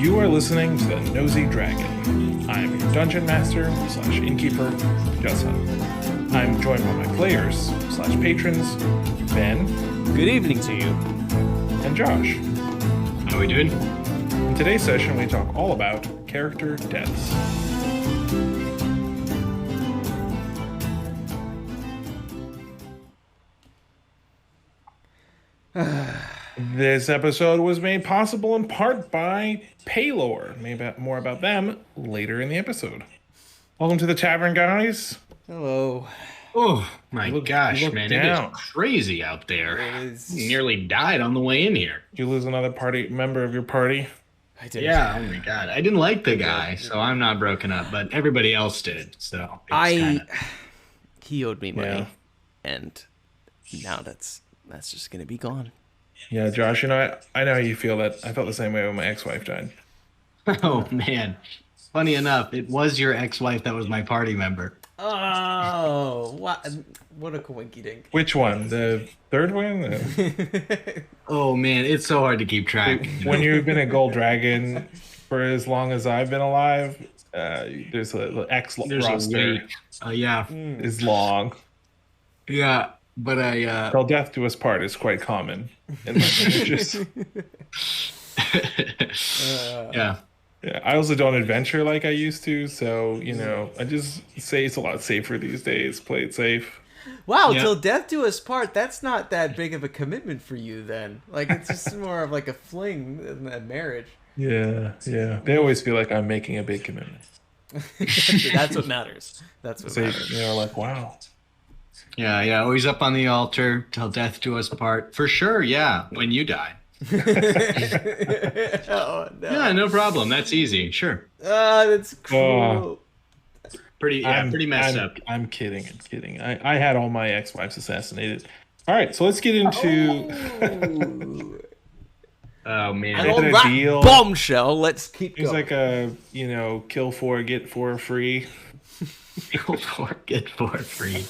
You are listening to the Nosy Dragon. I'm your dungeon master / innkeeper, Justin. I'm joined by my players / patrons, Ben. Good evening to you. And Josh. How are we doing? In today's session, we talk all about character deaths. This episode was made possible in part by Paylor. Maybe more about them later in the episode. Welcome to the tavern, guys. Hello. Oh my gosh, man. Down. It is crazy out there. It is- Nearly died on the way in here. Did you lose another party member of your party? I did. Yeah, oh my god. I didn't like the guy, so I'm not broken up, but everybody else did. So He owed me money, Yeah. and now that's just gonna be gone. Yeah, Josh, I know how you feel. That I felt the same way when my ex-wife died. Oh man. Funny enough, it was your ex-wife that was my party member. Oh, what a coinky dink. Which one? The third one? Oh man, it's so hard to keep track. When you've been a gold dragon for as long as I've been alive, there's a X There's roster a wait. Yeah. is long. Yeah. But I Till death do us part is quite common. In my images. yeah. Yeah, I also don't adventure like I used to, so I just say it's a lot safer these days. Play it safe. Wow, Yeah. till death do us part. That's not that big of a commitment for you, then. Like, it's just more of like a fling than a marriage. Yeah. They always feel like I'm making a big commitment. That's what matters. That's what So matters. like, wow. Yeah, always up on the altar till death do us part. For sure, yeah, when you die. Oh no. Yeah, no problem. That's easy. Sure. That's cruel. Pretty messed up. I'm kidding. I'm kidding. I had all my ex-wives assassinated. All right, so let's get into Oh man. And Is on it a that deal? bombshell, let's keep It's going. like a kill 4 get 4 free. Get for free.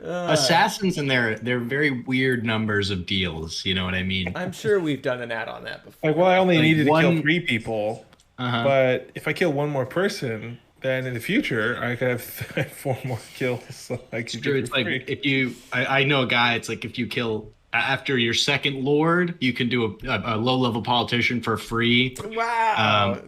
Assassins and they're very weird numbers of deals. You know what I mean? I'm sure we've done an ad on that before. Like, well, I only Like needed to kill one- 3 people, Uh-huh. but if I kill one more person, then in the future I could have 4 more kills. So I could True. get It's for like free. if you, I know a guy. It's like if you kill after your second lord, you can do a low level politician for free. Wow.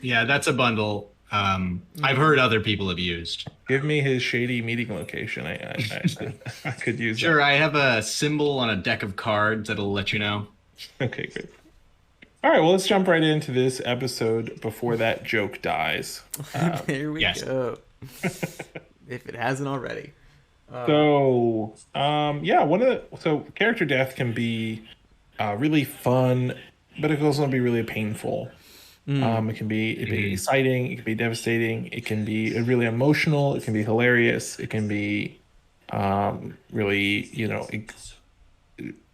Yeah, that's a bundle. I've heard other people have used. Give me his shady meeting location. I could use Sure, I have a symbol on a deck of cards that'll let you know. that. Okay, good. All right, well, let's jump right into this episode before that joke dies. There we yes. go. If it hasn't already. So character death can be really fun, but it can also be really painful. It can be exciting, it can be devastating, it can be really emotional, it can be hilarious, it can be really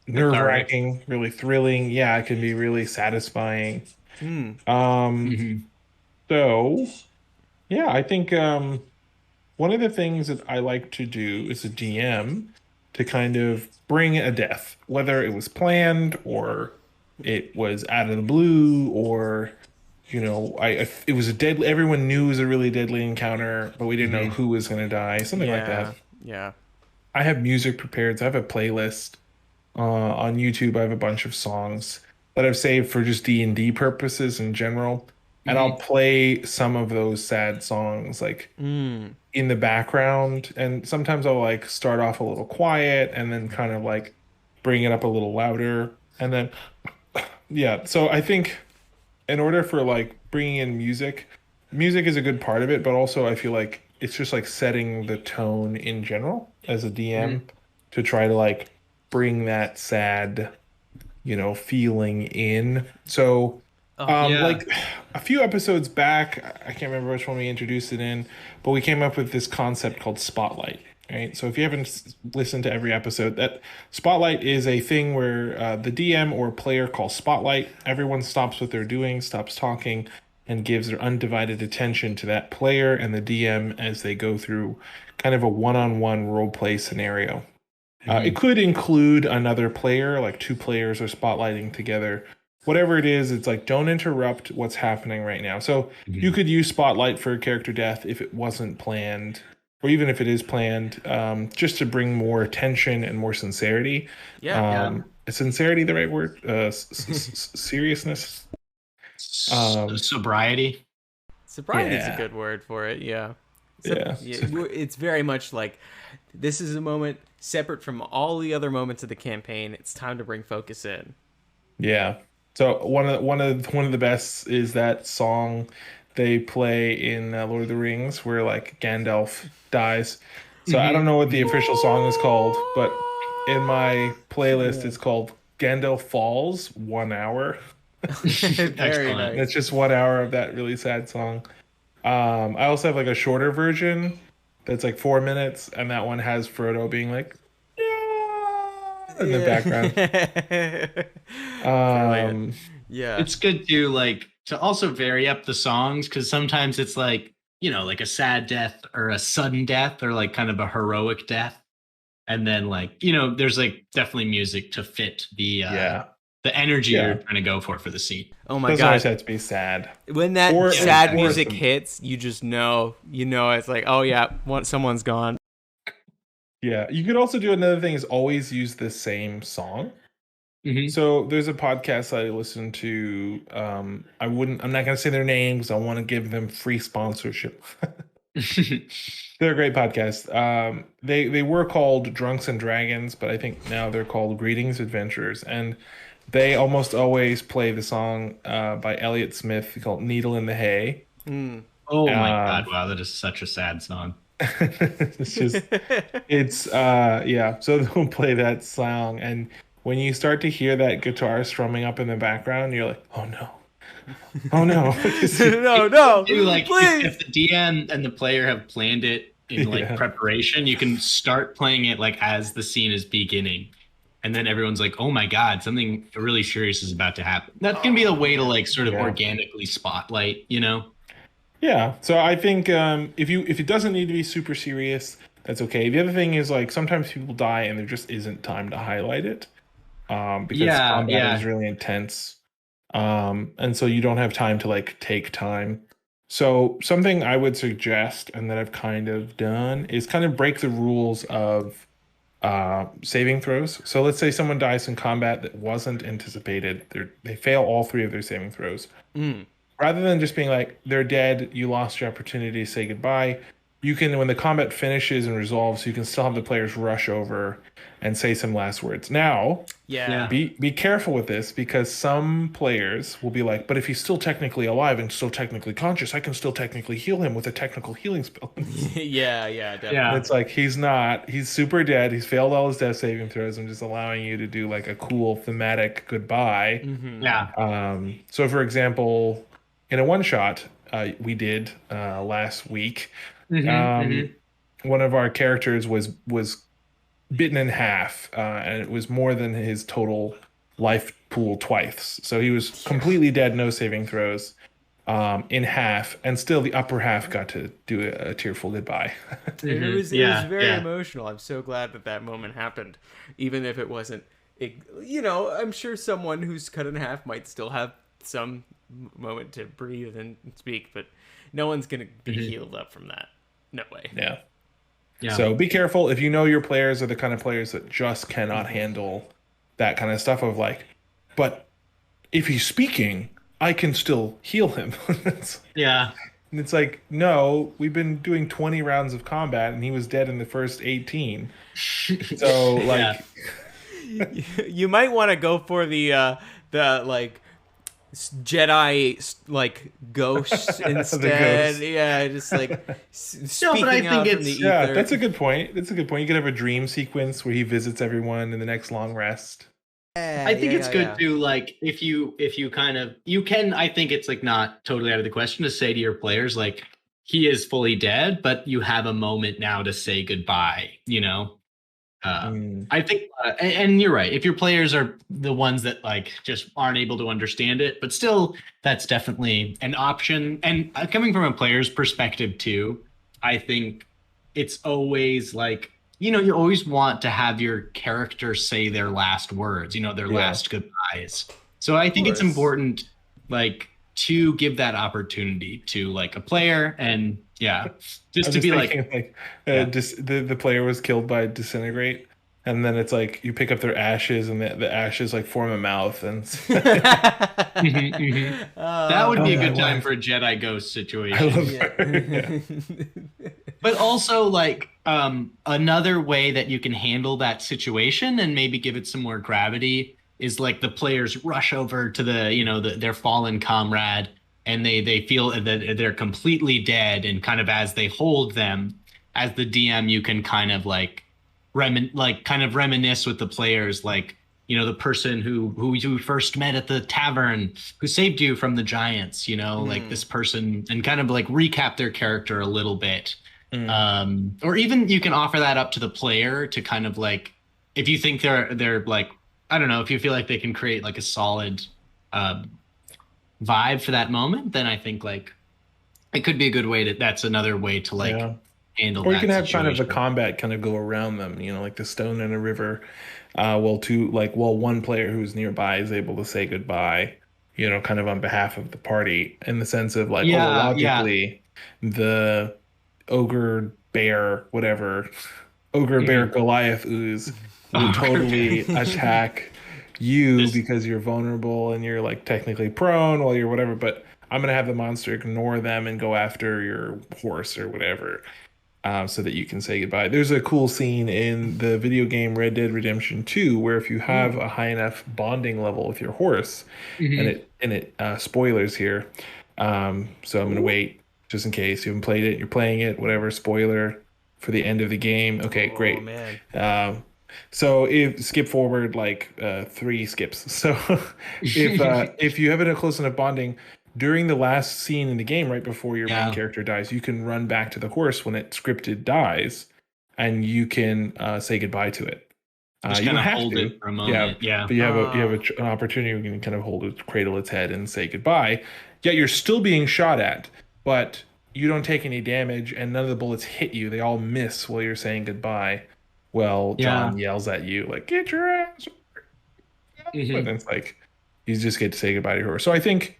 nerve-wracking, really thrilling. Yeah, it can be really satisfying. So yeah, I think one of the things that I like to do as a DM to kind of bring a death, whether it was planned or it was out of the blue, or it was everyone knew it was a really deadly encounter, but we didn't know who was going to die, something like that. Yeah. I have music prepared. So I have a playlist on YouTube. I have a bunch of songs that I've saved for just D&D purposes in general. And I'll play some of those sad songs like in the background. And sometimes I'll like start off a little quiet and then kind of like bring it up a little louder. And then, yeah. So I think in order for like bringing in music is a good part of it. But also I feel like it's just like setting the tone in general as a DM to try to like bring that sad, feeling in. So like a few episodes back, I can't remember which one we introduced it in, but we came up with this concept called Spotlight, right? So if you haven't listened to every episode, that Spotlight is a thing where the DM or player calls Spotlight. Everyone stops what they're doing, stops talking, and gives their undivided attention to that player and the DM as they go through kind of a one-on-one role play scenario. It could include another player, like 2 players are spotlighting together, whatever it is, it's like don't interrupt what's happening right now. So you could use spotlight for a character death if it wasn't planned, or even if it is planned, just to bring more attention and more sincerity. Is sincerity the right word? Seriousness. Sobriety. Sobriety is a good word for it. Yeah. It's very much like this is a moment separate from all the other moments of the campaign. It's time to bring focus in. Yeah. So one of the best is that song they play in Lord of the Rings where like Gandalf dies. So I don't know what the official song is called, but in my playlist it's called Gandalf Falls 1 hour. Very nice. It's just 1 hour of that really sad song. I also have like a shorter version that's like 4 minutes, and that one has Frodo being like, yeah, in the background. It's good to also vary up the songs, because sometimes it's like, like a sad death or a sudden death or like kind of a heroic death, and then like there's like definitely music to fit the energy you're trying to go for the scene. Oh my God, always have to be sad. When that sad music hits, you just know, it's like, oh yeah, someone's gone. Yeah, you could also do another thing is always use the same song. So there's a podcast I listen to. I'm not gonna say their names. I want to give them free sponsorship. They're a great podcast. They were called Drunks and Dragons, but I think now they're called Greetings Adventurers, and they almost always play the song by Elliott Smith called Needle in the Hay. Oh my God, wow, that is such a sad song. So they'll play that song, and when you start to hear that guitar strumming up in the background, you're like, oh no. Oh no. no. Like if the DM and the player have planned it in like preparation, you can start playing it like as the scene is beginning. And then everyone's like, oh my God, something really serious is about to happen. That can be a way to like sort of organically spotlight, Yeah. So I think if it doesn't need to be super serious, that's okay. The other thing is like sometimes people die and there just isn't time to highlight it. Because combat is really intense. And so you don't have time to like take time. So something I would suggest and that I've kind of done is kind of break the rules of saving throws. So let's say someone dies in combat that wasn't anticipated. They fail all 3 of their saving throws. Rather than just being like, they're dead, you lost your opportunity to say goodbye, you can, when the combat finishes and resolves, you can still have the players rush over and say some last words. Now, be careful with this, because some players will be like, but if he's still technically alive and still technically conscious, I can still technically heal him with a technical healing spell. Definitely. Yeah. It's like, he's not. He's super dead. He's failed all his death saving throws. I'm just allowing you to do like a cool thematic goodbye. So for example, in a one-shot we did last week, one of our characters was bitten in half, and it was more than his total life pool twice. So he was completely dead, no saving throws, in half, and still the upper half got to do a tearful goodbye. It was very emotional. I'm so glad that moment happened, even if it wasn't. I'm sure someone who's cut in half might still have some moment to breathe and speak, but no one's gonna be healed up from that. No way. Yeah. So be careful if you know your players are the kind of players that just cannot handle that kind of stuff of like, but if he's speaking, I can still heal him. And it's like, no, we've been doing 20 rounds of combat and he was dead in the first 18. So like you might want to go for the like Jedi like ghosts instead. Just like speaking but I think it's the ether. That's a good point. You could have a dream sequence where he visits everyone in the next long rest. I think it's good to like if you kind of you can. I think it's like not totally out of the question to say to your players like he is fully dead, but you have a moment now to say goodbye. I think, and you're right. If your players are the ones that like just aren't able to understand it, but still, that's definitely an option. And coming from a player's perspective too, I think it's always like, you always want to have your character say their last words, their last goodbyes. So I think it's important, like, to give that opportunity to like a player, and just to be thinking, the player was killed by disintegrate, and then it's like you pick up their ashes, and the ashes like form a mouth, and that would be a good time for a Jedi ghost situation. But also, like, another way that you can handle that situation and maybe give it some more gravity is like the players rush over to their fallen comrade, and they feel that they're completely dead, and kind of as they hold them, as the DM, you can kind of like reminisce with the players, like, the person who you first met at the tavern, who saved you from the giants, like this person, and kind of like recap their character a little bit. Or even you can offer that up to the player to kind of like, if you think they're like, I don't know, if you feel like they can create like a solid vibe for that moment, then I think like it could be a good way that's another way to like handle that. Or you can have kind of the combat kind of go around them, like the stone in a river. While one player who's nearby is able to say goodbye, kind of on behalf of the party, in the sense of like, logically, the ogre bear Goliath ooze would totally attack you because you're vulnerable and you're like technically prone while you're whatever, but I'm gonna have the monster ignore them and go after your horse or whatever, so that you can say goodbye. There's a cool scene in the video game Red Dead Redemption 2 where if you have a high enough bonding level with your horse, and it spoilers here, so I'm gonna wait just in case you haven't played it, you're playing it, whatever, spoiler for the end of the game. Okay, great. Man. So if skip forward like 3 skips. So if you have a close enough bonding during the last scene in the game, right before your main character dies, you can run back to the horse when it scripted dies, and you can say goodbye to it. Just kind of hold it for a moment. But you have an opportunity where you can kind of hold it, cradle its head, and say goodbye. Yet you're still being shot at, but you don't take any damage, and none of the bullets hit you. They all miss while you're saying goodbye. Well, John yells at you like, "Get your ass!" And it's like you just get to say goodbye to her. So I think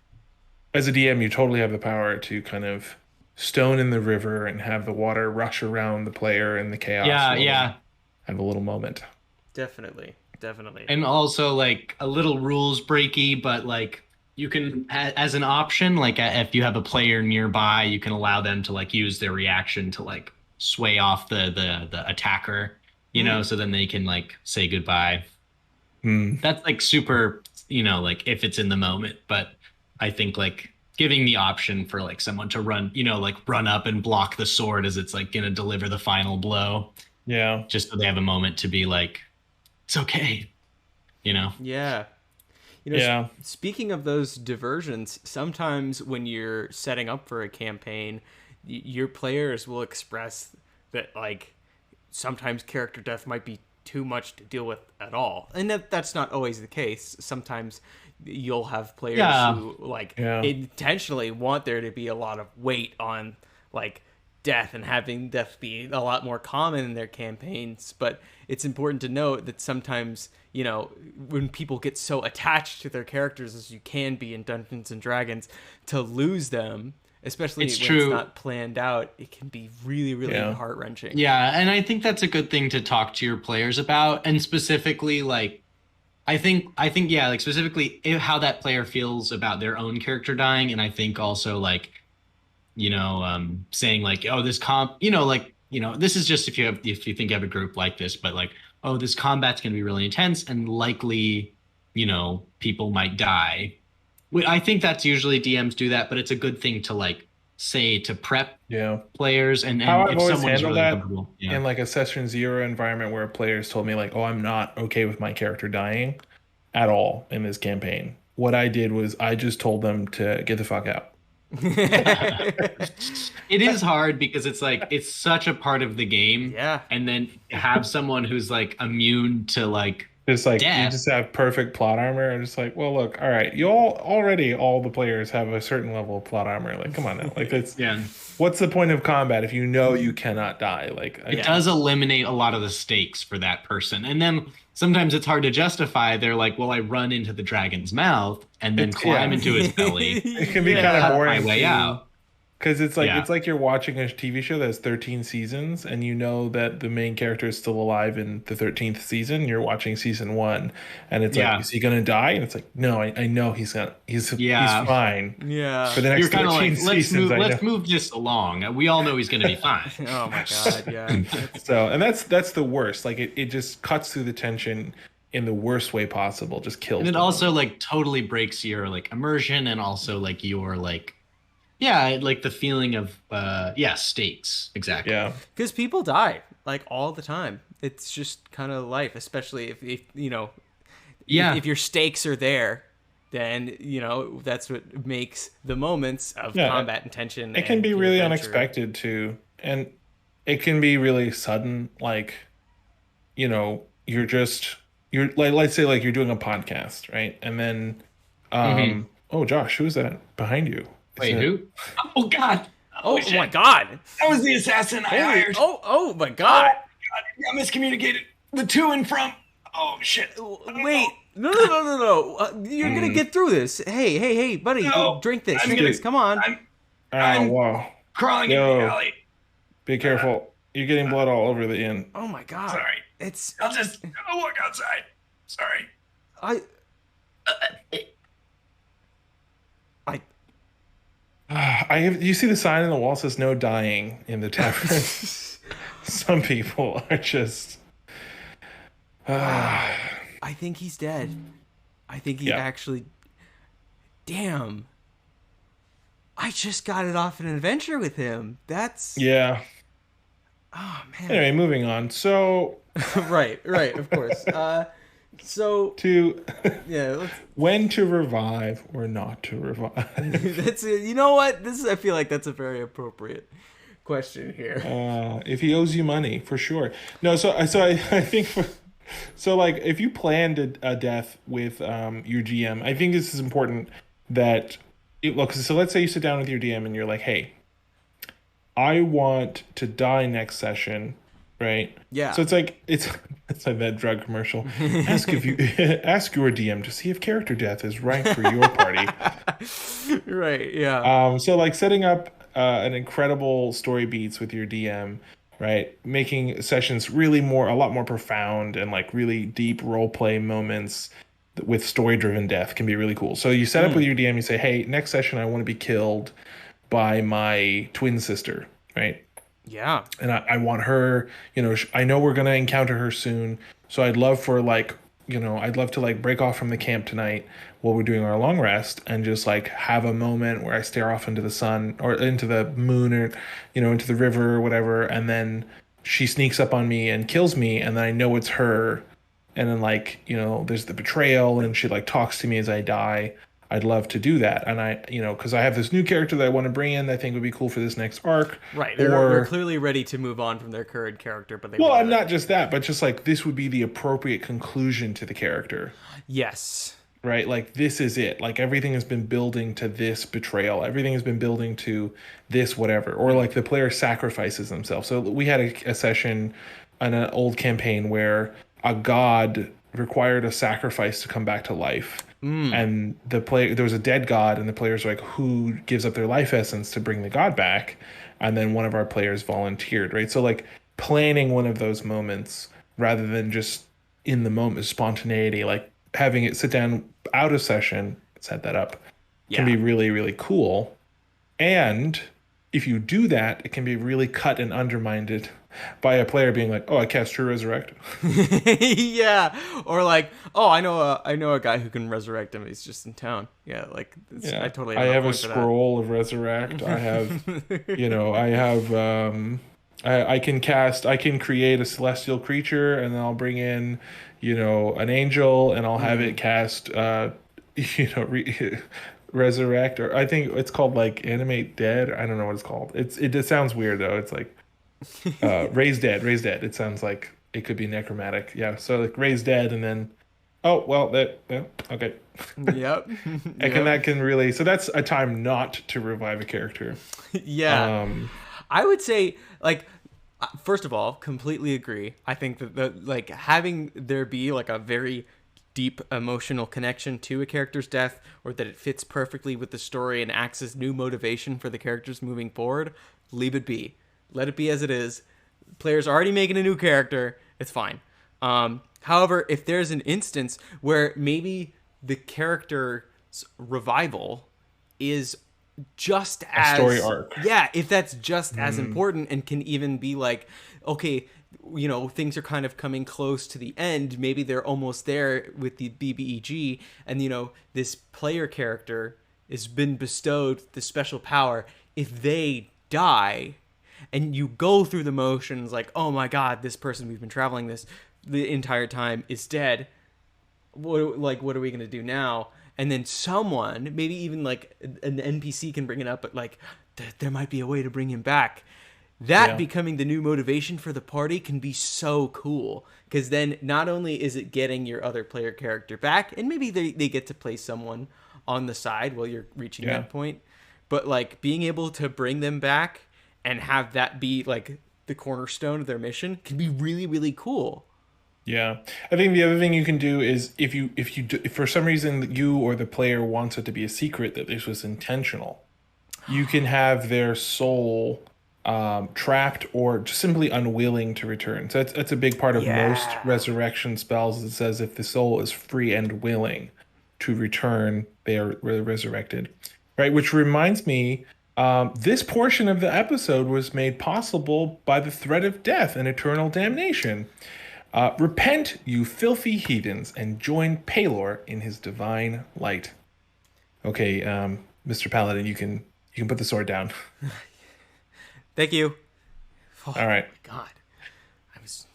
as a DM, you totally have the power to kind of stone in the river and have the water rush around the player and the chaos. Have a little moment. Definitely. And also like a little rules breaky, but like you can, as an option, like if you have a player nearby, you can allow them to like use their reaction to like sway off the attacker. So then they can like say goodbye. That's like super, like if it's in the moment, but I think like giving the option for like someone to run, like run up and block the sword as it's like going to deliver the final blow. Yeah. Just so they have a moment to be like, it's okay. Yeah. Speaking of those diversions, sometimes when you're setting up for a campaign, your players will express that like, sometimes character death might be too much to deal with at all, and that's not always the case. Sometimes you'll have players who like intentionally want there to be a lot of weight on like death, and having death be a lot more common in their campaigns. But it's important to note that sometimes, when people get so attached to their characters as you can be in Dungeons and Dragons, to lose them, especially when it's not planned out, it can be really, really heart-wrenching. Yeah, and I think that's a good thing to talk to your players about, and specifically, like, I think, like, specifically how that player feels about their own character dying, and I think also, like, saying, like, oh, this this is just if you think you have a group like this, but, like, oh, this combat's going to be really intense, and likely, people might die. I think that's usually DMs do that, but it's a good thing to like say to prep players, and how I've if always someone's handled really that in like a session 0 environment where players told me like, oh, I'm not okay with my character dying at all in this campaign. What I did was I just told them to get the fuck out. It is hard because it's like it's such a part of the game, and then have someone who's like immune to like Just like you death. just have perfect plot armor, and just like, well, look, all right, you all the players have a certain level of plot armor. Like, come on now, like it's Yeah. what's the point of combat if you know you cannot die? Like, It does eliminate a lot of the stakes for that person. And then sometimes it's hard to justify. They're like, well, I run into the dragon's mouth and then climb into his belly it can be and kind of cut my boring way too. out. Because Yeah. it's like you're watching a TV show that's 13 seasons, and you know that the main character is still alive in the 13th season. You're watching season one, and it's like, Yeah. is he gonna die? And it's like, no, I know he's Yeah. fine Yeah. for the next You're kind of 13 like, seasons. I know. let's move this along. We all know he's going to be fine. Oh my god, yeah. So, and that's the worst. Like it just cuts through the tension in the worst way possible. Just kills. And it them. also like totally breaks your like immersion and also like your like yeah, like the feeling of stakes. Exactly. Yeah. Because people die like all the time. It's just kind of life, especially if you know, Yeah. if your stakes are there, then you know that's what makes the moments of combat and tension. It can be and really adventure. unexpected too, and it can be really sudden. Like, you know, you're like, let's say like you're doing a podcast, right? And then, oh, Josh, who is that behind you? Wait, who? Oh God! Oh my God! That was the assassin I hired. Oh my God! I miscommunicated. The to and from. Oh shit! Wait. No. You're gonna get through this. Hey, buddy, drink this. Drink this. Come on. Oh, wow. Crawling in the alley. Be careful. You're getting blood all over the inn. Oh my God. Sorry. I'll just go walk outside. Sorry. You see the sign on the wall says no dying in the tavern. Some people are just. I think he's dead. I think he actually. Damn. I just got it off an adventure with him. That's. Yeah. Oh man. Anyway, moving on. So. right, of course. So when to revive or not to revive. That's it. You know what? I feel like that's a very appropriate question here. If he owes you money, for sure. No, so I think so like if you planned a death with your GM, I think this is important that look. So let's say you sit down with your DM and you're like, hey, I want to die next session. Right. Yeah. So it's like that drug commercial. Ask your DM to see if character death is right for your party. Right. Yeah. So like setting up an incredible story beats with your DM, right? Making sessions a lot more profound and like really deep role play moments with story driven death can be really cool. So you set up with your DM. You say, hey, next session I want to be killed by my twin sister, right? Yeah. And I want her, I know we're going to encounter her soon. So I'd love for I'd love to like break off from the camp tonight while we're doing our long rest and just like have a moment where I stare off into the sun or into the moon or, into the river or whatever. And then she sneaks up on me and kills me. And then I know it's her. And then like, there's the betrayal and she like talks to me as I die. I'd love to do that. And I, because I have this new character that I want to bring in that I think would be cool for this next arc. Right. They're clearly ready to move on from their current character, but I'm not just that, but just like this would be the appropriate conclusion to the character. Yes. Right? Like this is it. Like everything has been building to this betrayal. Everything has been building to this whatever. Or like the player sacrifices themselves. So we had a session on an old campaign where a god required a sacrifice to come back to life. And there was a dead god, and the players were like, who gives up their life essence to bring the god back? And then one of our players volunteered, right? So like planning one of those moments rather than just in the moment, spontaneity, like having it sit down out of session, set that up, can be really, really cool. And if you do that, it can be really cut and undermined by a player being like, "Oh, I cast True Resurrect." Yeah, or like, "Oh, I know a guy who can resurrect him. He's just in town." Yeah, like I totally. I have a scroll of Resurrect. I have, I can create a celestial creature, and then I'll bring in, an angel, and I'll have it cast, resurrect, or I think it's called like animate dead. I don't know what it's called. It sounds weird though. It's like raise dead. It sounds like it could be necromantic. Yeah. So like Ray's dead, and then oh well, that yeah, okay. Yep. And Yep. that can really, so that's a time not to revive a character. Yeah. Um, I would say, like, first of all, completely agree. I think that like having there be like a very deep emotional connection to a character's death, or that it fits perfectly with the story and acts as new motivation for the characters moving forward, leave it be. Let it be as it is. Players already making a new character. It's fine. However, if there's an instance where maybe the character's revival is just a story as, arc. yeah, if that's just as Mm, important and can even be like, okay, things are kind of coming close to the end, maybe they're almost there with the BBEG, and this player character has been bestowed the special power. If they die and you go through the motions like, oh my god, this person we've been traveling this the entire time is dead, what are we gonna do now? And then someone, maybe even like an NPC, can bring it up, but like there might be a way to bring him back. That yeah. becoming the new motivation for the party can be so cool, because then not only is it getting your other player character back, and maybe they get to play someone on the side while you're reaching Yeah. that point, but like being able to bring them back and have that be like the cornerstone of their mission can be really, really cool. Yeah. I think the other thing you can do is if for some reason you or the player wants it to be a secret that this was intentional, you can have their soul trapped or just simply unwilling to return. So that's a big part of most Yeah. resurrection spells. It says if the soul is free and willing to return, they are resurrected. Right, which reminds me, this portion of the episode was made possible by the threat of death and eternal damnation. Repent, you filthy heathens, and join Palor in his divine light. Okay, Mr. Paladin, you can put the sword down. Thank you. Oh All right. my god. I was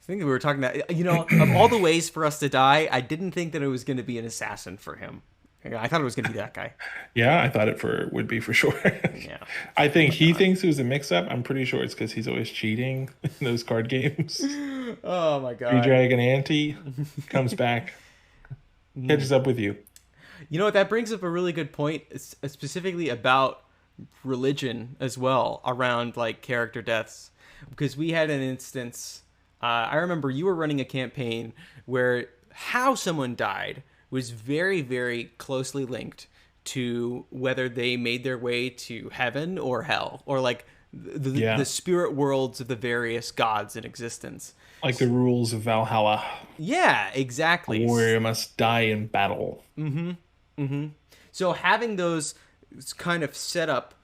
thinking we were talking about, of all the ways for us to die, I didn't think that it was going to be an assassin for him. I thought it was going to be that guy. Yeah, I thought it would be for sure. Yeah. I Oh think my he god. thinks it was a mix-up. I'm pretty sure it's because he's always cheating in those card games. Oh my Three god. Dragon Ante comes back, catches up with you. You know what? That brings up a really good point, specifically about religion as well, around like character deaths, because we had an instance. I remember you were running a campaign where how someone died was very, very closely linked to whether they made their way to heaven or hell, or like the Yeah, spirit worlds of the various gods in existence. like the rules of Valhalla. Yeah, A exactly. warrior must die in battle. So having those kind of set up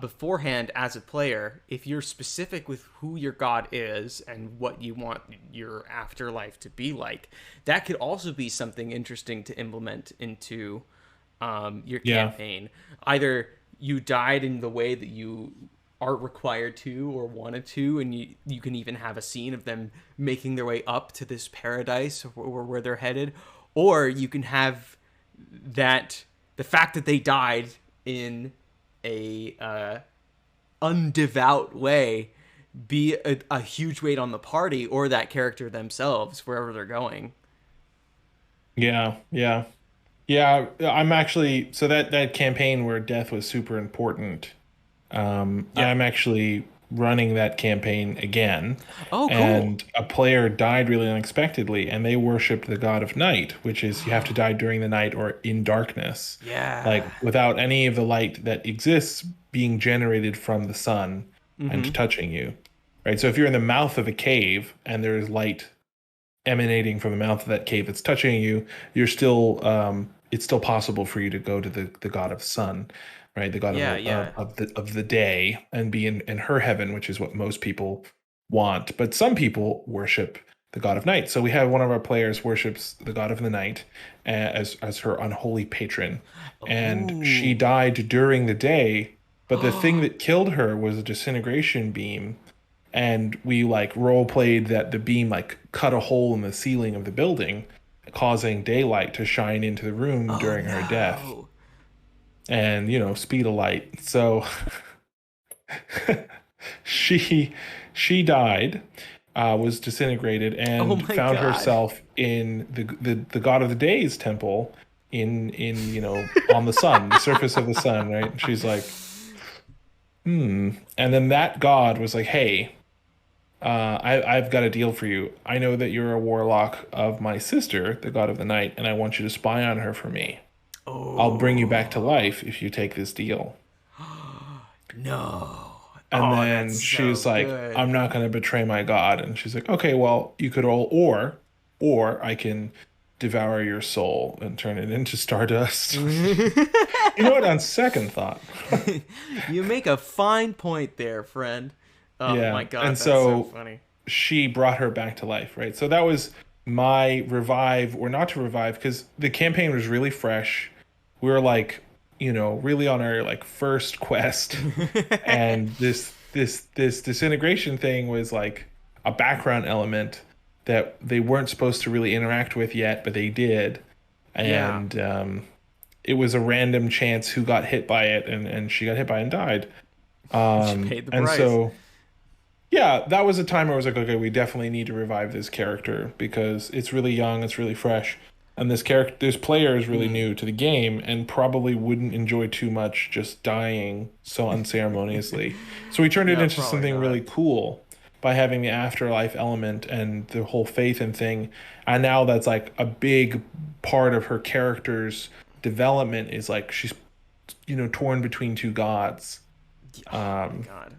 beforehand as a player, if you're specific with who your god is and what you want your afterlife to be like, that could also be something interesting to implement into your Yeah, campaign. Either you died in the way that you are required to or wanted to, and you can even have a scene of them making their way up to this paradise or where they're headed, or you can have that the fact that they died in a undevout way be a huge weight on the party or that character themselves wherever they're going. yeah, yeah. Yeah, I'm actually so that campaign where death was super important. Yeah. I'm actually running that campaign again, Oh, cool. and a player died really unexpectedly, and they worshipped the god of night, which is you have to die during the night or in darkness, like Yeah. without any of the light that exists being generated from the sun and touching you. Right? So if you're in the mouth of a cave and there is light emanating from the mouth of that cave that's touching you, you're still it's still possible for you to go to the god of sun, right? The god Yeah, of yeah. the day and be in her heaven, which is what most people want. But some people worship the god of night. So we have one of our players worships the god of the night as her unholy patron, and she Ooh. died during the day. But the thing that killed her was a disintegration beam, and we like role played that the beam like cut a hole in the ceiling of the building, causing daylight to shine into the room Oh during her death, no. and speed of light. So she she died, was disintegrated Oh and my found god. herself in the god of the day's temple in on the sun, the surface of the sun, right? And she's like, and then that god was like, hey, I've got a deal for you. I know that you're a warlock of my sister, the god of the night, and I want you to spy on her for me. I'll bring you back to Oh. life if you take this deal. No. And Oh, that's then so she's like, good. I'm not going to betray my god. And she's like, okay, well, you could all, or I can devour your soul and turn it into stardust. You know what? On second thought, You make a fine point there, friend. Oh yeah. my And god, that's so so funny. she brought her back to life, right? So that was my revive, or not to revive, because the campaign was really fresh. We were like, really on our like first quest, and this disintegration thing was like a background element that they weren't supposed to really interact with yet, but they did, Yeah. and it was a random chance who got hit by it, and she got hit by it and died. She paid the And price. so yeah, that was a time where I was like, okay, we definitely need to revive this character because it's really young, it's really fresh, and this player is really new to the game and probably wouldn't enjoy too much just dying so unceremoniously. So we turned it No, into probably something not. really cool by having the afterlife element and the whole faith and thing. And now that's like a big part of her character's development is like she's torn between two gods. Oh my god.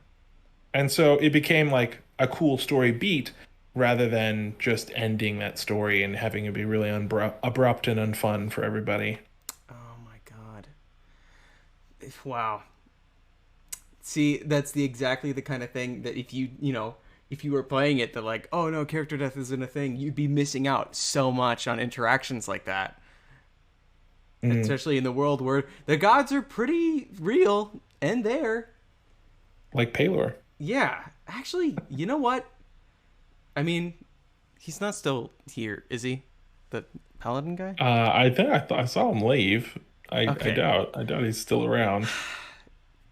And so it became like a cool story beat rather than just ending that story and having it be really abrupt and unfun for everybody. Oh my god. Wow. See, that's the exactly the kind of thing that if you were playing it, that like, oh no, character death isn't a thing, you'd be missing out so much on interactions like that. Mm, Especially in the world where the gods are pretty real and there. like Paylor. Yeah. Actually, you know what? I mean, he's not still here, is he? The paladin guy? I think I saw him leave. Okay. I doubt he's still around.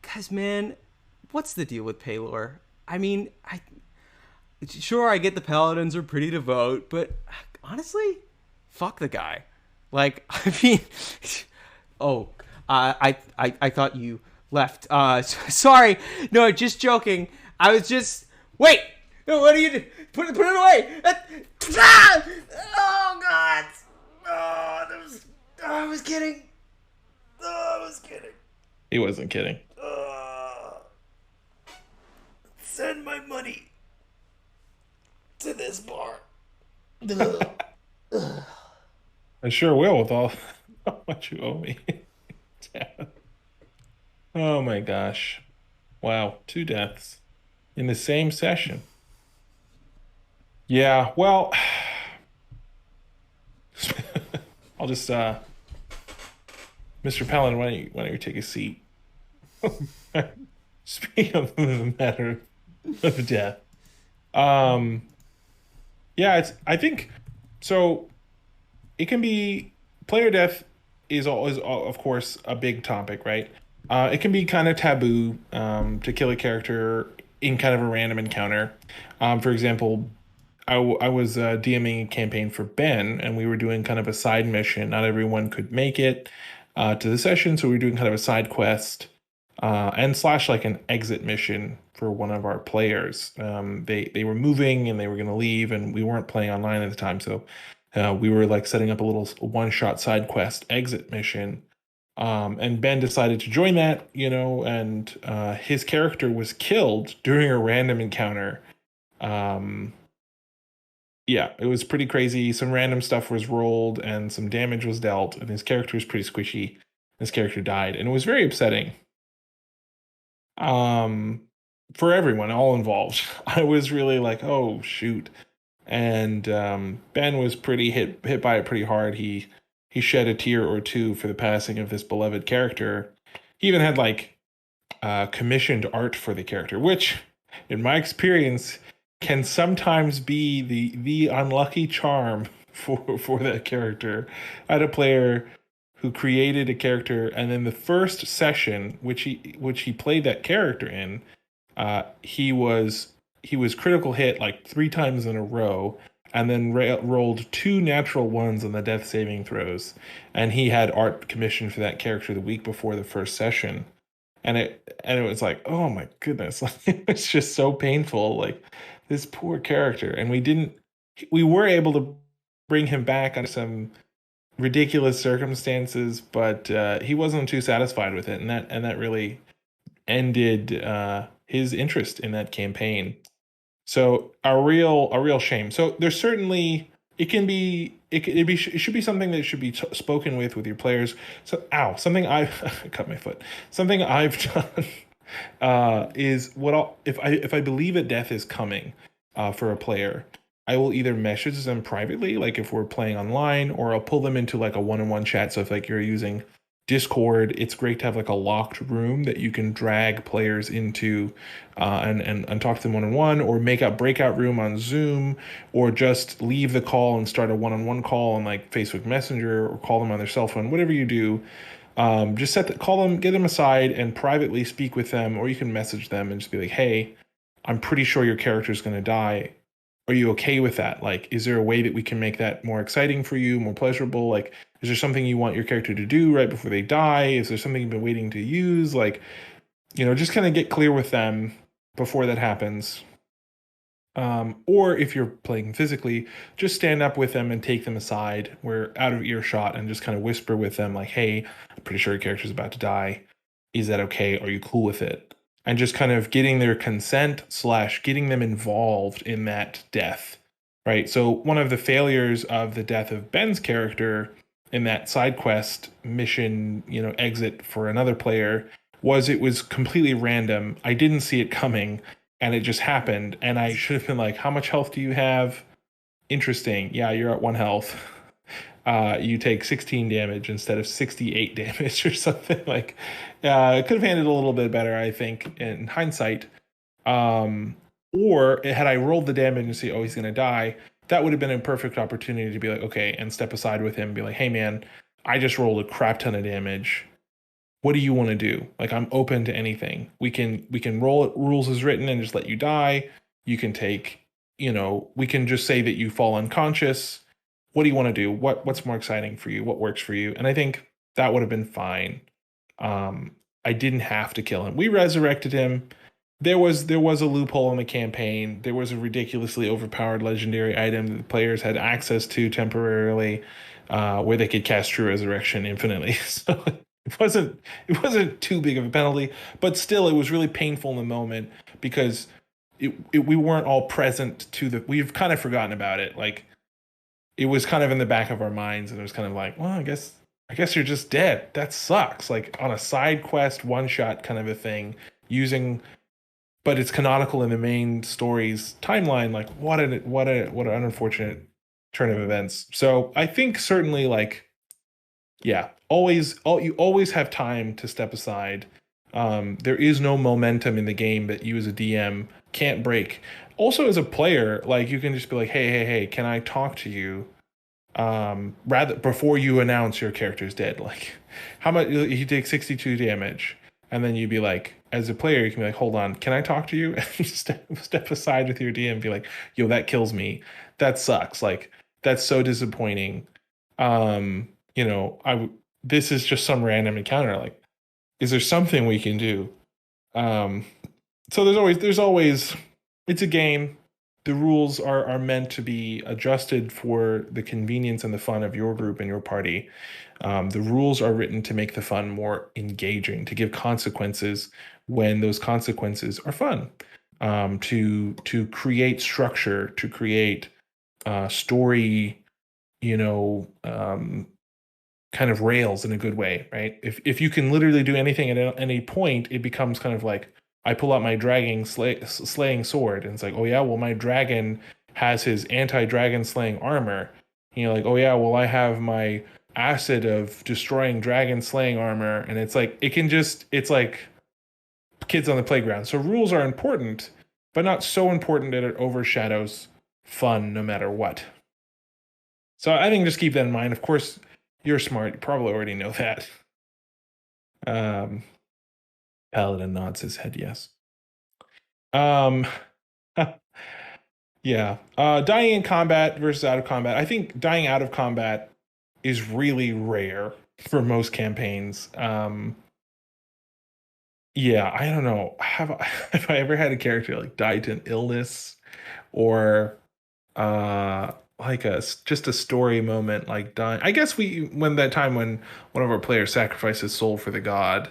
Guys, man, what's the deal with Paylor? I mean, I sure I get the paladins are pretty devout, but honestly, fuck the guy. Like, I mean, oh, I thought you left. Sorry, no, just joking. I was just wait. No, what are you do? Put it away. Ah! Oh God! Oh, I was kidding. Oh, I was kidding. He wasn't kidding. Send my money to this bar. I sure will with all how much you owe me. Oh my gosh. Wow, two deaths in the same session. Yeah, well, I'll just Mr. Pellin, why don't you take a seat? Speaking of the matter of death, um, yeah, I think so. It can be player death is always, of course, a big topic, right? It can be kind of taboo to kill a character in kind of a random encounter. For example, I was DMing a campaign for Ben, and we were doing kind of a side mission. Not everyone could make it to the session, so we were doing kind of a side quest and slash like an exit mission for one of our players. They were moving and they were going to leave, and we weren't playing online at the time, so we were like setting up a little one-shot side quest exit mission. And Ben decided to join that, and his character was killed during a random encounter. Um, yeah, it was pretty crazy. Some random stuff was rolled and some damage was dealt, and his character was pretty squishy. His character died, and it was very upsetting. Um, for everyone, all involved. I was really like, oh shoot. And Ben was pretty hit by it pretty hard. He shed a tear or two for the passing of this beloved character. He even had like commissioned art for the character, which, in my experience, can sometimes be the unlucky charm for that character. I had a player who created a character, and then the first session, which he played that character in, he was he was critical hit like 3 times in a row, and then rolled 2 natural 1s on the death saving throws, and he had art commissioned for that character the week before the first session, and it was like, oh my goodness, like it was just so painful, like this poor character, and we were able to bring him back under some ridiculous circumstances, but he wasn't too satisfied with it, and that really ended his interest in that campaign. So a real shame. So there's certainly it should be something that should be spoken with your players. So something I've cut my foot. Something I've done is if I believe a death is coming for a player, I will either message them privately, like if we're playing online, or I'll pull them into like a one-on-one chat. So if like you're using Discord, it's great to have like a locked room that you can drag players into and talk to them one-on-one, or make a breakout room on Zoom, or just leave the call and start a one-on-one call on like Facebook Messenger, or call them on their cell phone, whatever you do. Just call them, get them aside, and privately speak with them, or you can message them and just be like, "Hey, I'm pretty sure your character is going to die. Are you okay with that? Like, is there a way that we can make that more exciting for you, more pleasurable? Like, is there something you want your character to do right before they die? Is there something you've been waiting to use? Like, just kind of get clear with them before that happens. Or if you're playing physically, just stand up with them and take them aside. We're out of earshot, and just kind of whisper with them like, "Hey, I'm pretty sure your character's about to die. Is that okay? Are you cool with it?" And just kind of getting their consent / getting them involved in that death, right? So one of the failures of the death of Ben's character in that side quest mission, exit for another player, was it was completely random. I didn't see it coming, and it just happened. And I should have been like, "How much health do you have? Interesting. Yeah, you're at 1 health. You take 16 damage instead of 68 damage," or something like. It could have handled a little bit better, I think, in hindsight. Or had I rolled the damage and see, oh, he's gonna die, that would have been a perfect opportunity to be like, okay, and step aside with him, and be like, "Hey, man, I just rolled a crap ton of damage. What do you want to do? Like, I'm open to anything. We can roll it rules as written and just let you die. You can take, we can just say that you fall unconscious. What do you want to do? What's more exciting for you? What works for you?" And I think that would have been fine. I didn't have to kill him. We resurrected him. There was a loophole in the campaign. There was a ridiculously overpowered legendary item that the players had access to temporarily, where they could cast True Resurrection infinitely. So it wasn't too big of a penalty, but still it was really painful in the moment, because we weren't all present we've kind of forgotten about it. Like, it was kind of in the back of our minds, and it was kind of like, well, I guess you're just dead. That sucks. Like, on a side quest, one shot kind of a thing, but it's canonical in the main story's timeline. Like, what an unfortunate turn of events. So I think certainly, like, yeah, you always have time to step aside. There is no momentum in the game that you as a DM can't break. Also, as a player, like, you can just be like, hey, can I talk to you? Rather, before you announce your character's dead, like, how much you take 62 damage, and then you'd be like, as a player, you can be like, "Hold on, can I talk to you?" And step aside with your DM and be like, "Yo, that kills me. That sucks. Like, that's so disappointing. This is just some random encounter. Like, is there something we can do?" Um, so there's always it's a game. The rules are meant to be adjusted for the convenience and the fun of your group and your party. The rules are written to make the fun more engaging, to give consequences when those consequences are fun, to create structure, to create story, kind of rails in a good way, right? If you can literally do anything at any point, it becomes kind of like, I pull out my dragon slaying sword, and it's like, oh yeah, well, my dragon has his anti-dragon slaying armor. And you're like, oh yeah, well, I have my acid of destroying dragon slaying armor, and it's like, it's like kids on the playground. So rules are important, but not so important that it overshadows fun no matter what. So I think just keep that in mind. Of course, you're smart. You probably already know that. Paladin nods his head yes. Yeah. Dying in combat versus out of combat. I think dying out of combat is really rare for most campaigns. Yeah, I don't know. Have I ever had a character like die to an illness or like just a story moment like dying? I guess when that time when one of our players sacrificed his soul for the god,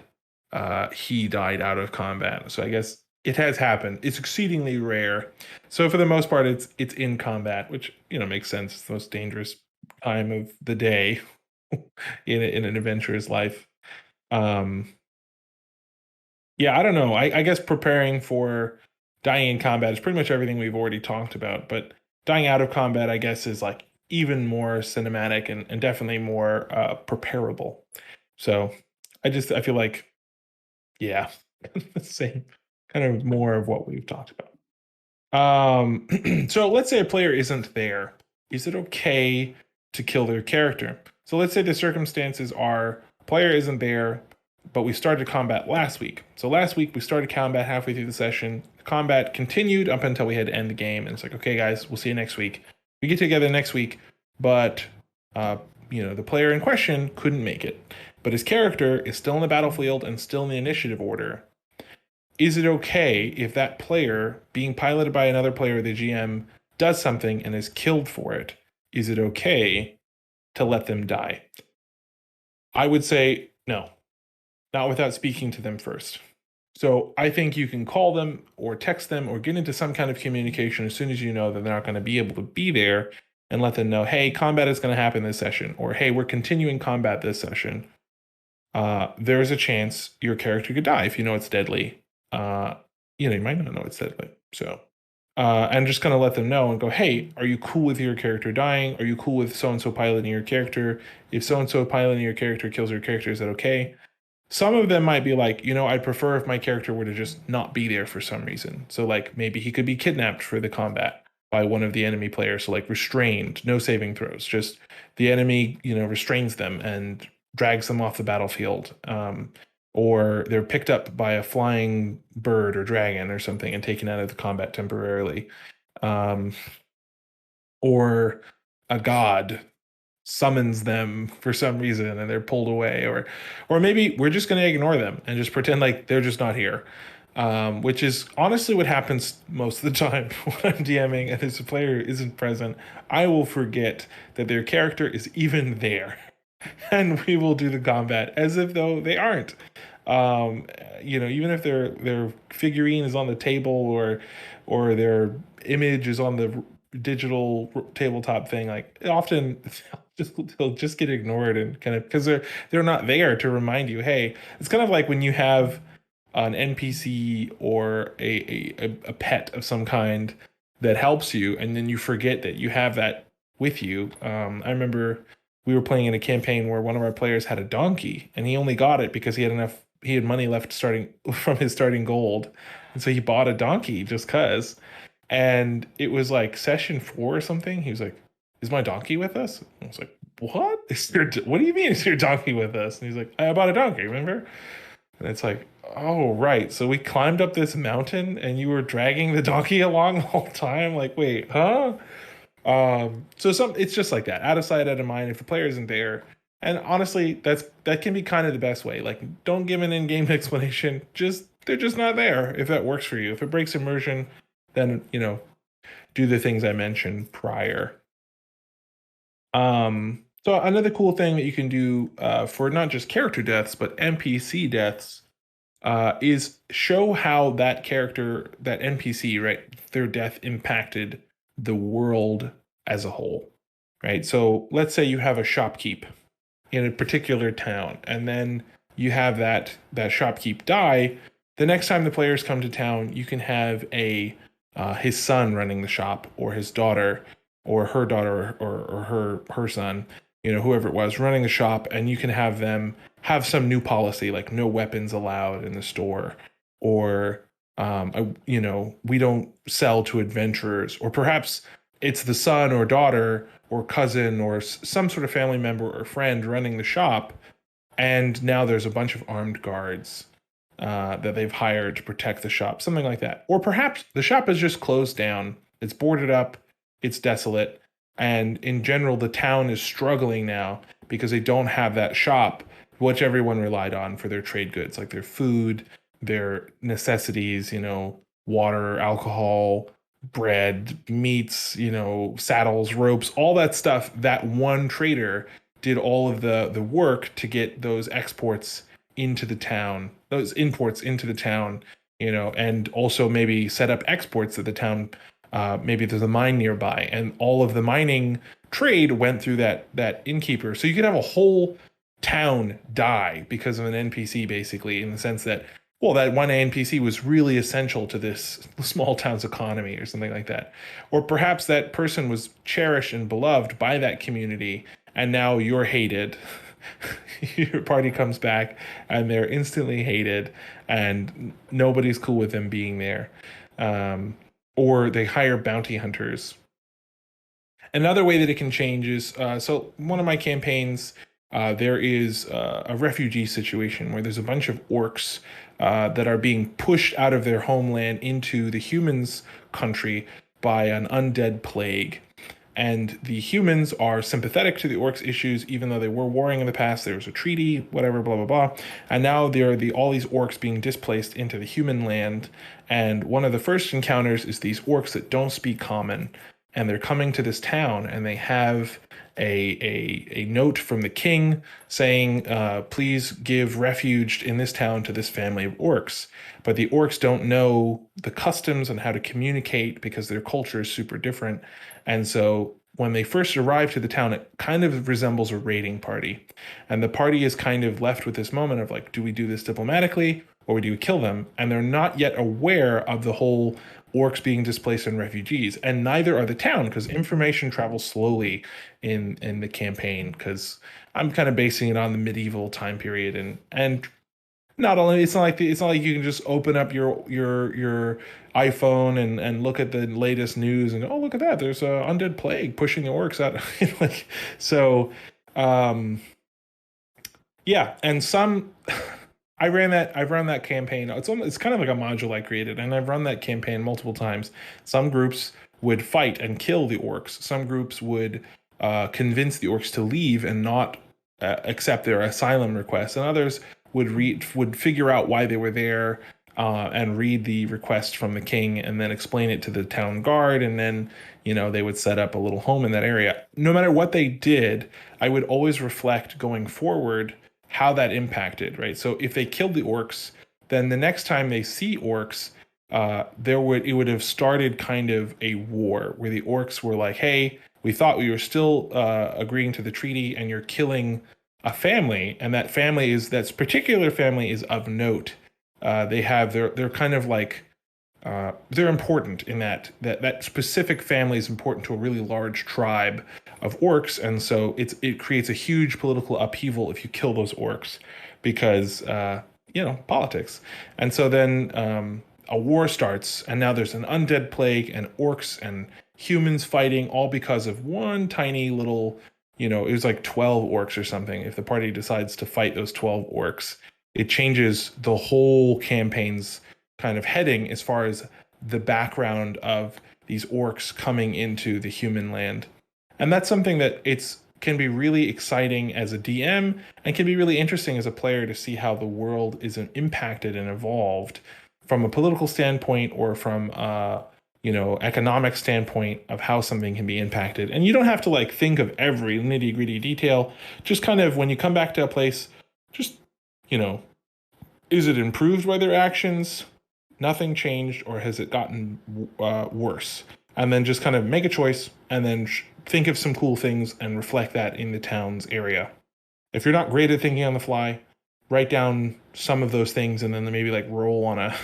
he died out of combat. So I guess it has happened. It's exceedingly rare. So for the most part, it's in combat, which makes sense. It's the most dangerous time of the day in an adventurer's life. Um, yeah, I don't know. I guess preparing for dying in combat is pretty much everything we've already talked about, but dying out of combat, I guess, is like even more cinematic and definitely more preparable. So I feel like, yeah, the same kind of more of what we've talked about. So let's say a player isn't there. Is it okay to kill their character? So let's say the circumstances are player isn't there, but we started combat last week. So last week we started combat halfway through the session. Combat continued up until we had to end the game. And it's like, okay, guys, we'll see you next week. We get together next week, but the player in question couldn't make it. But his character is still in the battlefield and still in the initiative order. Is it okay if that player, being piloted by another player, the GM, does something and is killed for it? Is it okay to let them die? I would say no, not without speaking to them first. So I think you can call them or text them or get into some kind of communication as soon as you know that they're not going to be able to be there, and let them know, hey, combat is going to happen this session, or hey, we're continuing combat this session. There's a chance your character could die if you know it's deadly. You might not know it's deadly. So, and just kind of let them know and go, hey, are you cool with your character dying? Are you cool with so-and-so piloting your character? If so-and-so piloting your character kills your character, is that okay? Some of them might be like, I'd prefer if my character were to just not be there for some reason. So like maybe he could be kidnapped for the combat by one of the enemy players. So like restrained, no saving throws, just the enemy, restrains them and drags them off the battlefield. Or they're picked up by a flying bird or dragon or something and taken out of the combat temporarily. Or a god summons them for some reason and they're pulled away, or maybe we're just going to ignore them and just pretend like they're just not here, which is honestly what happens most of the time when I'm DMing and this player isn't present. I will forget that their character is even there and we will do the combat as if though they aren't. Even if their figurine is on the table or their image is on the digital tabletop thing, like often they'll just get ignored and kind of because they're not there to remind you. Hey, it's kind of like when you have an NPC or a pet of some kind that helps you, and then you forget that you have that with you. I remember we were playing in a campaign where one of our players had a donkey, and he only got it because he had money left starting from his starting gold, and so he bought a donkey just cause. And it was like session 4 or something. He was like, "Is my donkey with us?" I was like, "What? What do you mean is your donkey with us?" And he's like, "I bought a donkey, remember?" And it's like, "Oh, right. So we climbed up this mountain and you were dragging the donkey along the whole time?" Like, wait, huh? It's just like that. Out of sight, out of mind. If the player isn't there, and honestly, that can be kind of the best way. Like, don't give an in-game explanation. They're just not there. If that works for you, if it breaks immersion, then do the things I mentioned prior. So another cool thing that you can do for not just character deaths but NPC deaths is show how that character, that NPC, right, their death impacted the world as a whole, right? So let's say you have a shopkeep in a particular town, and then you have that shopkeep die. The next time the players come to town, you can have his son running the shop, or his daughter, or her daughter, or her son, whoever it was running the shop, and you can have them have some new policy like no weapons allowed in the store, or we don't sell to adventurers, or perhaps it's the son or daughter or cousin or some sort of family member or friend running the shop, and now there's a bunch of armed guards that they've hired to protect the shop, something like that. Or perhaps the shop is just closed down, it's boarded up, it's desolate, and in general, the town is struggling now because they don't have that shop, which everyone relied on for their trade goods, like their food, their necessities, water, alcohol, bread, meats, saddles, ropes, all that stuff. That one trader did all of the work to get those exports into the town, those imports into the town, and also maybe set up exports at the town. Maybe there's a mine nearby, and all of the mining trade went through that innkeeper. So you could have a whole town die because of an NPC, basically, in the sense that, well, that one NPC was really essential to this small town's economy or something like that. Or perhaps that person was cherished and beloved by that community, and now you're hated. Your party comes back and they're instantly hated, and nobody's cool with them being there. Or they hire bounty hunters. Another way that it can change is, so one of my campaigns, there is a refugee situation where there's a bunch of orcs that are being pushed out of their homeland into the humans' country by an undead plague. And the humans are sympathetic to the orcs' issues, even though they were warring in the past. There was a treaty, whatever, blah, blah, blah. And now there are all these orcs being displaced into the human land. And one of the first encounters is these orcs that don't speak common. And they're coming to this town, and they have a note from the king saying, please give refuge in this town to this family of orcs. But the orcs don't know the customs and how to communicate because their culture is super different. And so when they first arrive to the town, it kind of resembles a raiding party. And the party is kind of left with this moment of like, do we do this diplomatically or do we kill them? And they're not yet aware of the whole orcs being displaced and refugees, and neither are the town, because information travels slowly in the campaign, because I'm kind of basing it on the medieval time period, and not only it's not like you can just open up your iPhone and look at the latest news and, oh, look at that, there's a undead plague pushing the orcs out. Like, so yeah, and some I've run that campaign. It's kind of like a module I created, and I've run that campaign multiple times. Some groups would fight and kill the orcs. Some groups would convince the orcs to leave and not accept their asylum requests, and others would figure out why they were there and read the request from the king, and then explain it to the town guard, and then they would set up a little home in that area. No matter what they did, I would always reflect going forward how that impacted, right? So if they killed the orcs, then the next time they see orcs, it would have started kind of a war where the orcs were like, hey, we thought we were still agreeing to the treaty, and you're killing a family, and that particular family is of note. They're kind of like, they're important in that specific family is important to a really large tribe of orcs, and so it creates a huge political upheaval if you kill those orcs, because politics. And so then a war starts, and now there's an undead plague and orcs and humans fighting, all because of one tiny little, it was like 12 orcs or something. If the party decides to fight those 12 orcs, it changes the whole campaign's kind of heading as far as the background of these orcs coming into the human land. And that's something that can be really exciting as a DM, and can be really interesting as a player to see how the world is impacted and evolved from a political standpoint, or from economic standpoint of how something can be impacted. And you don't have to like think of every nitty gritty detail. Just kind of, when you come back to a place, just, is it improved by their actions? Nothing changed, or has it gotten worse? And then just kind of make a choice, and then think of some cool things and reflect that in the town's area. If you're not great at thinking on the fly, write down some of those things, and then maybe like roll on a,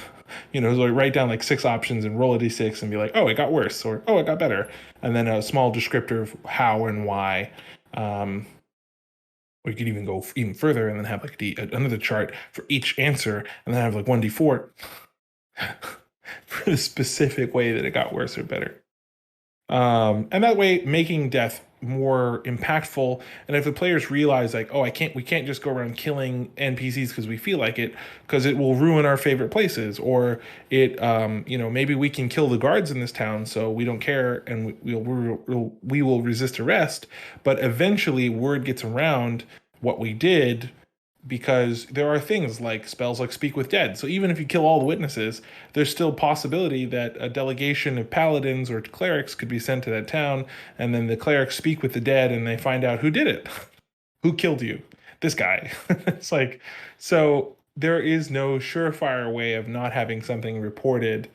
write down like 6 options and roll a d6 and be like, oh, it got worse, or oh, it got better. And then a small descriptor of how and why. Or you could even go even further and then have like another chart for each answer, and then have like 1d4 for the specific way that it got worse or better. And that way making death more impactful. And if the players realize like, oh, we can't just go around killing NPCs because we feel like it, because it will ruin our favorite places, or maybe we can kill the guards in this town, so we don't care, and we will resist arrest. But eventually, word gets around what we did, because there are things like spells like Speak with Dead. So even if you kill all the witnesses, there's still possibility that a delegation of paladins or clerics could be sent to that town, and then the clerics speak with the dead and they find out who did it. Who killed you? This guy. It's like, so there is no surefire way of not having something reported.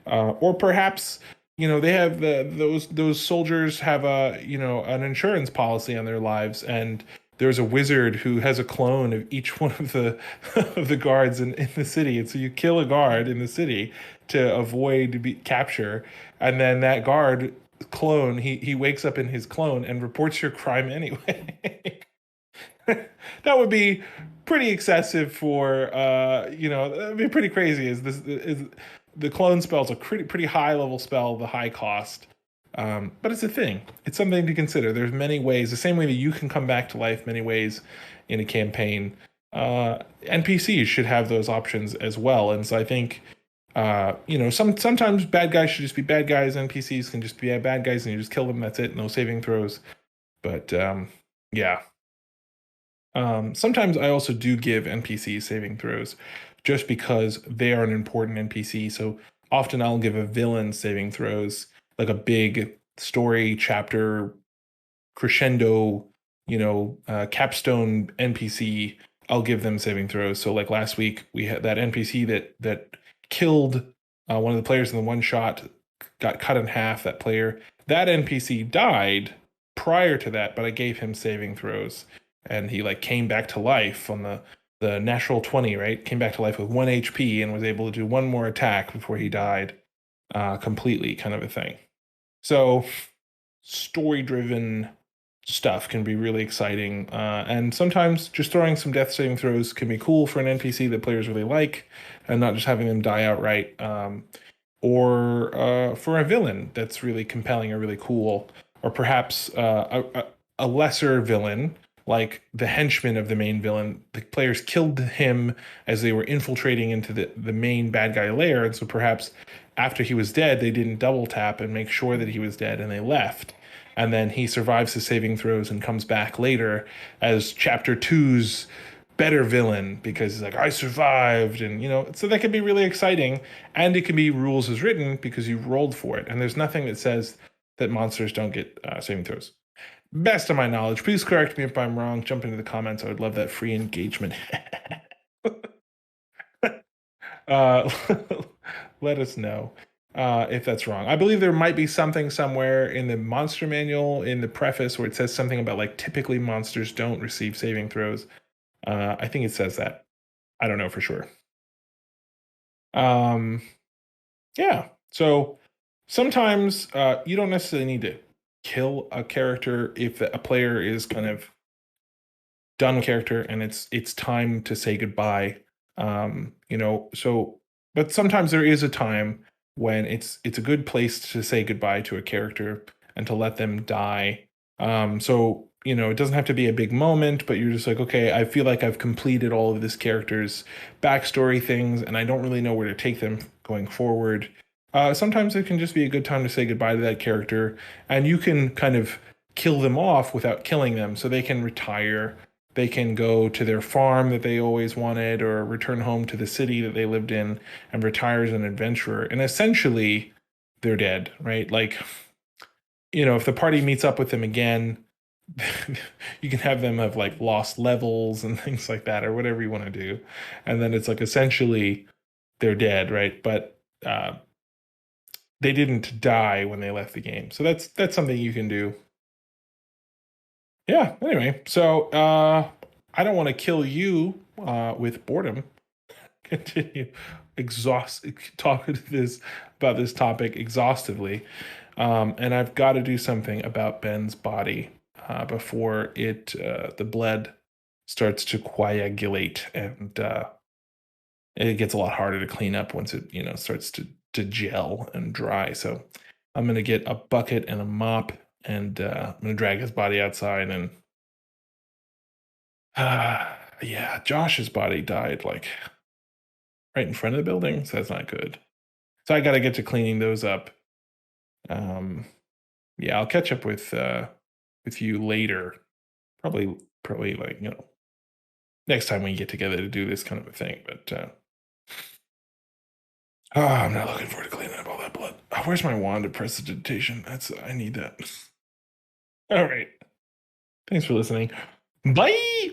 Or perhaps, they have those soldiers have an insurance policy on their lives, and there's a wizard who has a clone of each one of the of the guards in the city, and so you kill a guard in the city to avoid capture, and then that guard clone, he wakes up in his clone and reports your crime anyway. That would be pretty excessive for that'd be pretty crazy. Is the clone spell's a pretty high level spell, the high cost. But it's a thing. It's something to consider. There's many ways, the same way that you can come back to life many ways in a campaign. NPCs should have those options as well. And so I think, sometimes bad guys should just be bad guys. NPCs can just be bad guys, and you just kill them. That's it. No saving throws. But yeah. Sometimes I also do give NPCs saving throws just because they are an important NPC. So often I'll give a villain saving throws, like a big story chapter crescendo, capstone NPC. I'll give them saving throws. So like last week we had that NPC that killed one of the players in the one shot, got cut in half. That NPC died prior to that, but I gave him saving throws, and he came back to life on the natural 20, right? Came back to life with 1 HP and was able to do one more attack before he died completely, kind of a thing. So story-driven stuff can be really exciting. And sometimes just throwing some death saving throws can be cool for an NPC that players really like, and not just having them die outright. Or for a villain that's really compelling or really cool. Or perhaps a lesser villain, like the henchman of the main villain. The players killed him as they were infiltrating into the main bad guy lair, and so perhaps after he was dead, they didn't double tap and make sure that he was dead, and they left. And then he survives his saving throws and comes back later as Chapter 2's better villain, because he's like, I survived. And, so that can be really exciting. And it can be rules as written because you rolled for it. And there's nothing that says that monsters don't get saving throws. Best of my knowledge. Please correct me if I'm wrong. Jump into the comments. I would love that free engagement. Let us know if that's wrong. I believe there might be something somewhere in the monster manual, in the preface, where it says something about typically monsters don't receive saving throws. I think it says that. I don't know for sure. Yeah. So sometimes you don't necessarily need to kill a character if a player is kind of done with character and it's time to say goodbye. But sometimes there is a time when it's a good place to say goodbye to a character and to let them die. It doesn't have to be a big moment, but you're just like, okay, I feel like I've completed all of this character's backstory things, and I don't really know where to take them going forward. Sometimes it can just be a good time to say goodbye to that character, and you can kind of kill them off without killing them, so they can retire. They can go to their farm that they always wanted, or return home to the city that they lived in and retire as an adventurer. And essentially, they're dead, right? If the party meets up with them again, you can have them have lost levels and things like that, or whatever you want to do. And then it's essentially they're dead, right? But they didn't die when they left the game. So that's something you can do. Yeah, anyway, so I don't want to kill you with boredom. Continue talking about this topic exhaustively. And I've got to do something about Ben's body before the blood starts to coagulate, and it gets a lot harder to clean up once it starts to gel and dry. So I'm gonna get a bucket and a mop, and I'm gonna drag his body outside. And yeah, Josh's body died like right in front of the building, so that's not good. So I got to get to cleaning those up. Yeah, I'll catch up with you later. Probably like, next time we get together to do this kind of a thing. But I'm not looking forward to cleaning up all that blood. Oh, where's my wand of prestidigitation? I need that. All right. Thanks for listening. Bye.